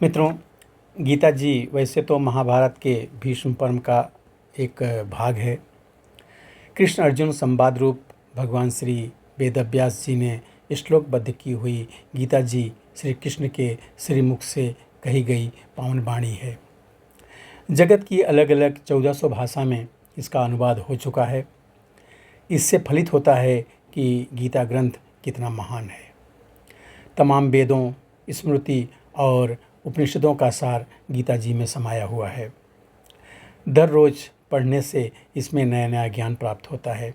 मित्रों, गीता जी वैसे तो महाभारत के भीष्म पर्व का एक भाग है। कृष्ण अर्जुन संवाद रूप भगवान श्री वेदव्यास जी ने श्लोकबद्ध की हुई गीता जी श्री कृष्ण के श्रीमुख से कही गई पावन वाणी है। जगत की अलग अलग 1400 भाषा में इसका अनुवाद हो चुका है। इससे फलित होता है कि गीता ग्रंथ कितना महान है। तमाम वेदों, स्मृति और उपनिषदों का सार गीता जी में समाया हुआ है। दर रोज पढ़ने से इसमें नया नया ज्ञान प्राप्त होता है।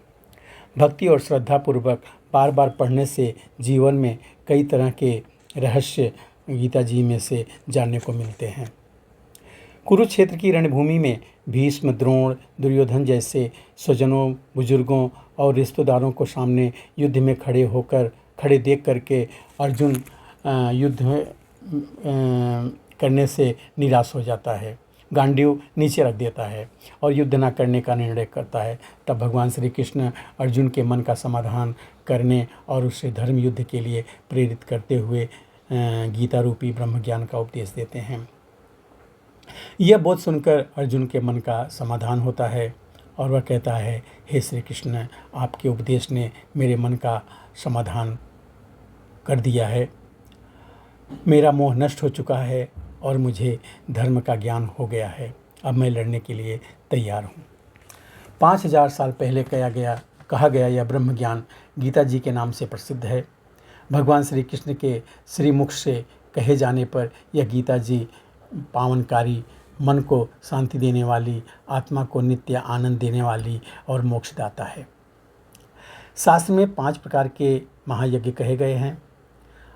भक्ति और श्रद्धा पूर्वक बार बार पढ़ने से जीवन में कई तरह के रहस्य गीता जी में से जानने को मिलते हैं। कुरुक्षेत्र की रणभूमि में भीष्म, द्रोण, दुर्योधन जैसे स्वजनों, बुजुर्गों और रिश्तेदारों को सामने युद्ध में खड़े देख करके अर्जुन युद्ध करने से निराश हो जाता है, गांडीव नीचे रख देता है और युद्ध न करने का निर्णय करता है। तब भगवान श्री कृष्ण अर्जुन के मन का समाधान करने और उसे धर्म युद्ध के लिए प्रेरित करते हुए गीता रूपी ब्रह्म ज्ञान का उपदेश देते हैं। यह बोध सुनकर अर्जुन के मन का समाधान होता है और वह कहता है, हे श्री कृष्ण, आपके उपदेश ने मेरे मन का समाधान कर दिया है। मेरा मोह नष्ट हो चुका है और मुझे धर्म का ज्ञान हो गया है। अब मैं लड़ने के लिए तैयार हूँ। 5000 साल पहले कहा गया यह ब्रह्म ज्ञान गीता जी के नाम से प्रसिद्ध है। भगवान श्री कृष्ण के श्रीमुख से कहे जाने पर यह गीता जी पावनकारी, मन को शांति देने वाली, आत्मा को नित्य आनंद देने वाली और मोक्षदाता है। शास्त्र में 5 प्रकार के महायज्ञ कहे गए हैं: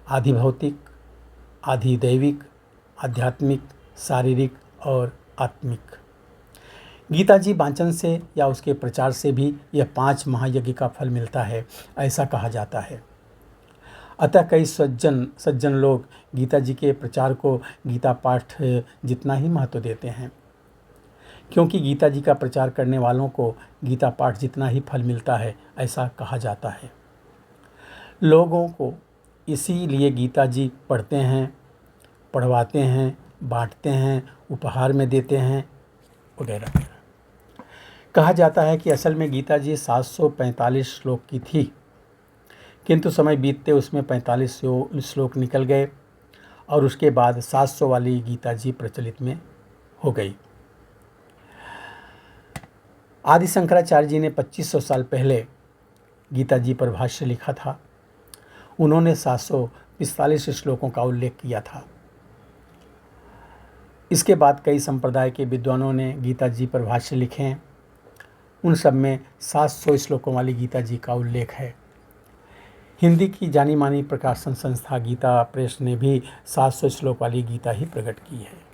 आधि भौतिक, आधि दैविक, आध्यात्मिक, शारीरिक और आत्मिक। गीता जी वाचन से या उसके प्रचार से भी यह 5 महायज्ञ का फल मिलता है, ऐसा कहा जाता है। अतः कई सज्जन लोग गीता जी के प्रचार को गीता पाठ जितना ही महत्व देते हैं, क्योंकि गीता जी का प्रचार करने वालों को गीता पाठ जितना ही फल मिलता है, ऐसा कहा जाता है। लोगों को इसीलिए गीता जी पढ़ते हैं, पढ़वाते हैं, बांटते हैं, उपहार में देते हैं वगैरह वगैरह। कहा जाता है कि असल में गीता जी 745 श्लोक की थी, किंतु समय बीतते उसमें 45 श्लोक निकल गए और उसके बाद 700 वाली गीता जी प्रचलित में हो गई। आदि शंकराचार्य जी ने 2500 साल पहले गीता जी पर भाष्य लिखा था। उन्होंने 745 श्लोकों का उल्लेख किया था। इसके बाद कई संप्रदाय के विद्वानों ने गीता जी पर भाष्य लिखे हैं। उन सब में 700 श्लोकों वाली गीता जी का उल्लेख है। हिंदी की जानी मानी प्रकाशन संस्था गीता प्रेस ने भी 700 श्लोक वाली गीता ही प्रकट की है।